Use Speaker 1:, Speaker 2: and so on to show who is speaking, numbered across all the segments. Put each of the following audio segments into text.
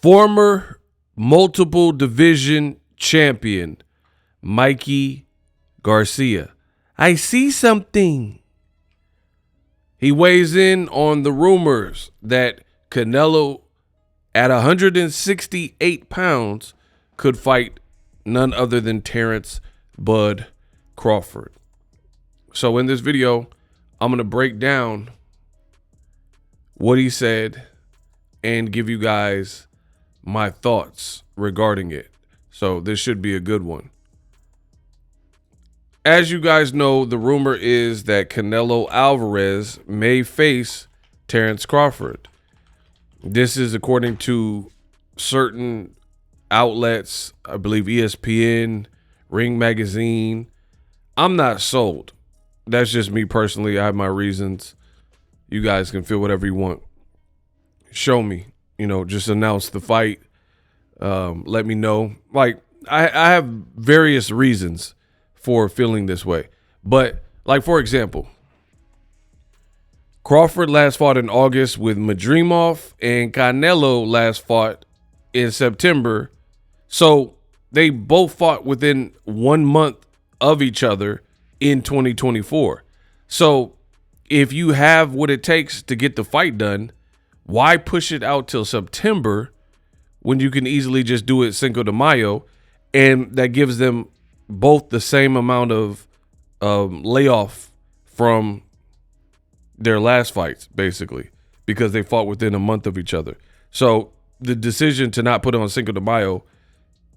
Speaker 1: Former multiple division champion Mikey Garcia. I see something. He weighs in on the rumors that Canelo at 168 pounds could fight none other than Terence Bud Crawford. So in this video, I'm going to break down what he said and give you guys my thoughts regarding it. So this should be a good one. As you guys know, the rumor is that Canelo Alvarez may face Terence Crawford. This is according to certain outlets, I believe ESPN, Ring Magazine. I'm not sold. That's just me personally. I have my reasons. You guys can feel whatever you want. Show me, just announce the fight. Let me know. Like, I have various reasons for feeling this way. But, like, for example, Crawford last fought in August with Madrimov, and Canelo last fought in September. So they both fought within 1 month of each other in 2024. So if you have what it takes to get the fight done, why push it out till September when you can easily just do it Cinco de Mayo? And that gives them both the same amount of layoff from their last fights, basically, because they fought within a month of each other. So the decision to not put it on Cinco de Mayo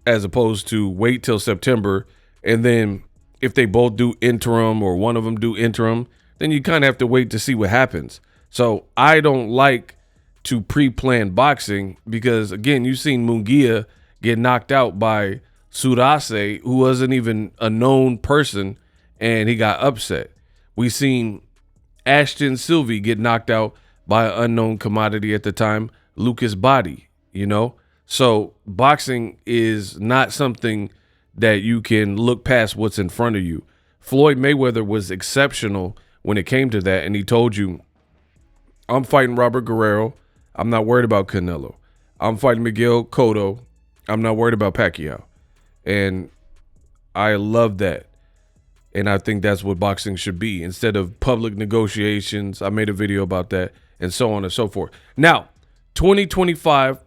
Speaker 1: as opposed to wait till September, and then if they both do interim or one of them do interim, then you kind of have to wait to see what happens. So I don't like to pre-plan boxing because, again, you've seen Munguia get knocked out by Surase, who wasn't even a known person, and he got upset. We've seen Ashton Sylvie get knocked out by an unknown commodity at the time, Lucas Body, So boxing is not something that you can look past what's in front of you. Floyd Mayweather was exceptional when it came to that, and he told you, I'm fighting Robert Guerrero. I'm not worried about Canelo. I'm fighting Miguel Cotto. I'm not worried about Pacquiao. And I love that. And I think that's what boxing should be. Instead of public negotiations, I made a video about that, and so on and so forth. Now, 2025,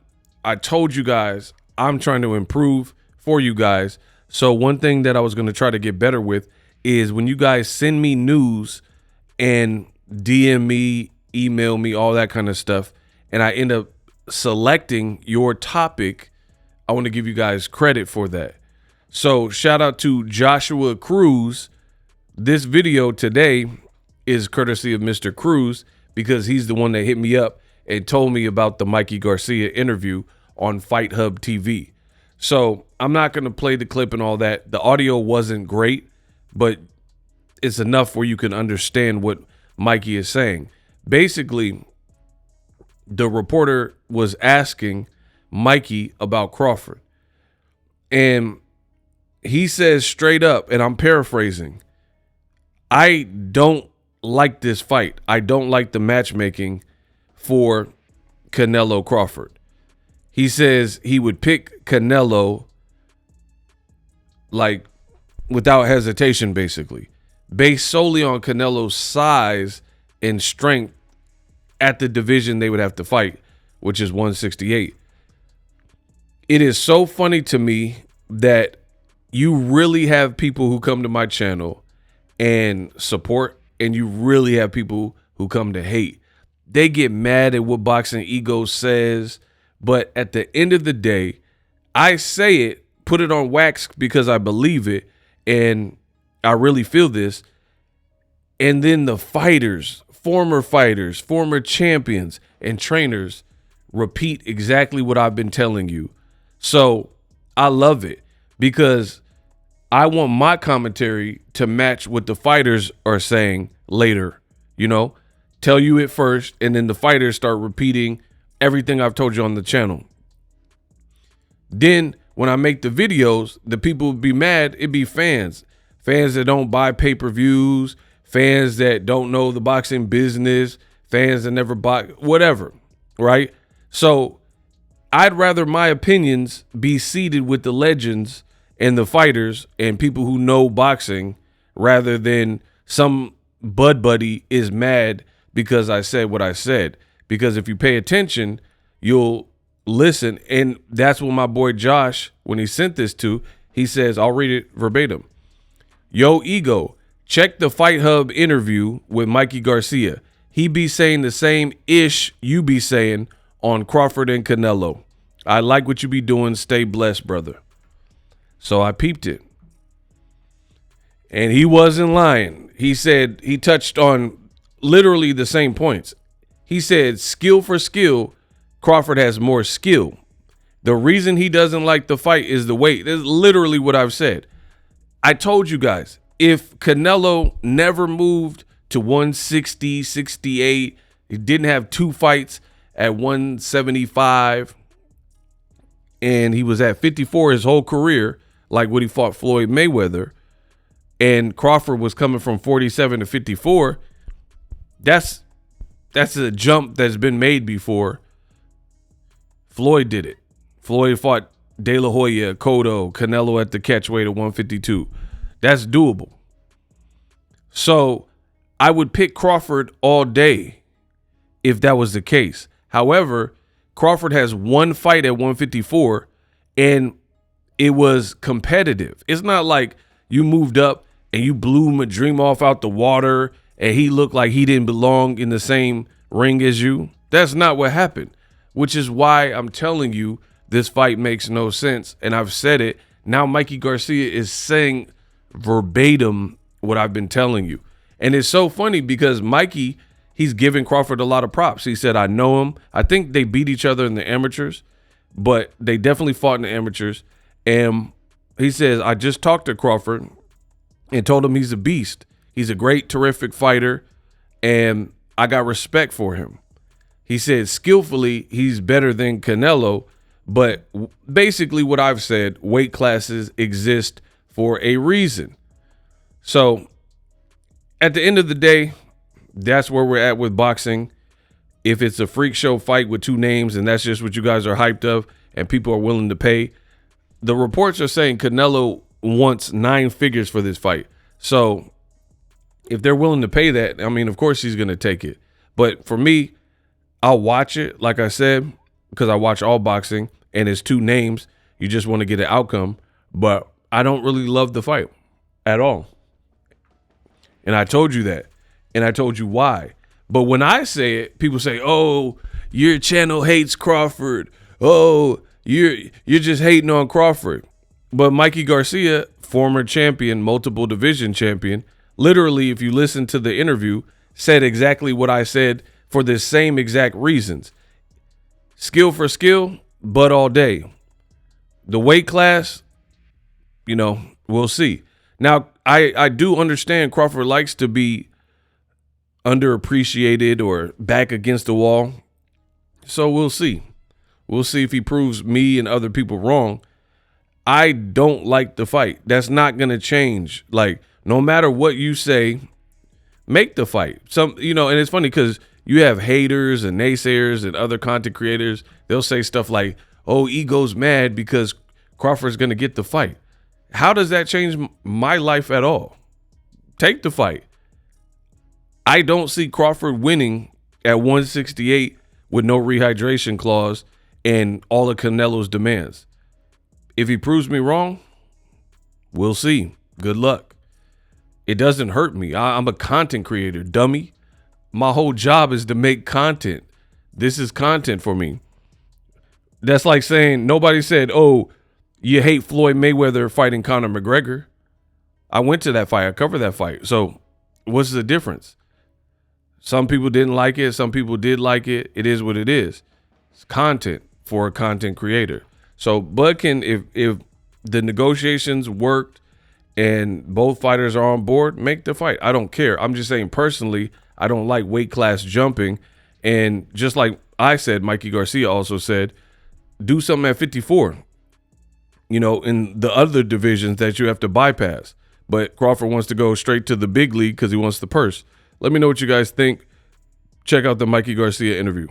Speaker 1: I told you guys I'm trying to improve for you guys. So one thing that I was going to try to get better with is when you guys send me news and DM me, email me, all that kind of stuff, and I end up selecting your topic, I want to give you guys credit for that. So shout out to Joshua Cruz. This video today is courtesy of Mr. Cruz because he's the one that hit me up and told me about the Mikey Garcia interview on Fight Hub TV. So I'm not going to play the clip and all that. The audio wasn't great, but it's enough where you can understand what Mikey is saying. Basically, the reporter was asking Mikey about Crawford. And he says straight up, and I'm paraphrasing, I don't like this fight. I don't like the matchmaking for Canelo Crawford. He says he would pick Canelo like without hesitation, basically, based solely on Canelo's size and strength at the division they would have to fight, which is 168. It is so funny to me that you really have people who come to my channel and support, and you really have people who come to hate. They get mad at what Boxing Ego says, but at the end of the day, I say it, put it on wax because I believe it, and I really feel this. And then the fighters, former champions, and trainers repeat exactly what I've been telling you. So I love it because I want my commentary to match what the fighters are saying later, tell you it first, and then the fighters start repeating everything I've told you on the channel. Then when I make the videos, the people would be mad. It'd be fans that don't buy pay-per-views, fans that don't know the boxing business, fans that never buy whatever, right? So I'd rather my opinions be seated with the legends and the fighters and people who know boxing rather than some bud buddy is mad because I said what I said. Because if you pay attention, you'll listen. And that's what my boy Josh, when he sent this to, he says, I'll read it verbatim. Yo, Ego, check the Fight Hub interview with Mikey Garcia. He be saying the same ish you be saying on Crawford and Canelo. I like what you be doing. Stay blessed, brother. So I peeped it. And he wasn't lying. He said he touched on literally the same points. He said skill for skill, Crawford has more skill. The reason he doesn't like the fight is the weight. That's literally what I've said. I told you guys, if Canelo never moved to 160, 68, he didn't have 2 fights at 175, and he was at 54 his whole career, like when he fought Floyd Mayweather, and Crawford was coming from 47 to 54, that's a jump that's been made before. Floyd did it. Floyd fought De La Hoya, Cotto, Canelo at the catchweight at 152. That's doable. So I would pick Crawford all day if that was the case. However, Crawford has 1 fight at 154 and it was competitive. It's not like you moved up and you blew Madrimov out the water and he looked like he didn't belong in the same ring as you. That's not what happened, which is why I'm telling you this fight makes no sense. And I've said it. Now Mikey Garcia is saying verbatim what I've been telling you. And it's so funny because Mikey, he's giving Crawford a lot of props. He said, I know him. I think they beat each other in the amateurs, but they definitely fought in the amateurs. And he says, I just talked to Crawford and told him he's a beast. He's a great, terrific fighter, and I got respect for him. He said skillfully he's better than Canelo, but basically what I've said, weight classes exist for a reason. So at the end of the day, that's where we're at with boxing. If it's a freak show fight with 2 names and that's just what you guys are hyped of and people are willing to pay, the reports are saying Canelo wants 9 figures for this fight. So if they're willing to pay that, I mean, of course he's going to take it. But for me, I'll watch it, like I said, because I watch all boxing and it's 2 names. You just want to get an outcome. But I don't really love the fight at all. And I told you that. And I told you why. But when I say it, people say, oh, your channel hates Crawford. Oh, you're just hating on Crawford. But Mikey Garcia, former champion, multiple division champion, literally, if you listen to the interview, said exactly what I said for the same exact reasons. Skill for skill, but all day. The weight class, we'll see. Now, I do understand Crawford likes to be underappreciated or back against the wall. So we'll see. We'll see if he proves me and other people wrong. I don't like the fight. That's not going to change. Like, no matter what you say, make the fight. And it's funny because you have haters and naysayers and other content creators. They'll say stuff like, oh, Ego's mad because Crawford's going to get the fight. How does that change my life at all? Take the fight. I don't see Crawford winning at 168 with no rehydration clause and all of Canelo's demands. If he proves me wrong, we'll see. Good luck. It doesn't hurt me. I'm a content creator, dummy. My whole job is to make content. This is content for me. That's like saying nobody said, oh, you hate Floyd Mayweather fighting Conor McGregor. I went to that fight. I covered that fight. So what's the difference? Some people didn't like it. Some people did like it. It is what it is. It's content for a content creator. So Bud can, if the negotiations worked and both fighters are on board, make the fight. I don't care. I'm just saying personally, I don't like weight class jumping. And just like I said, Mikey Garcia also said, do something at 54, in the other divisions that you have to bypass. But Crawford wants to go straight to the big league because he wants the purse. Let me know what you guys think. Check out the Mikey Garcia interview.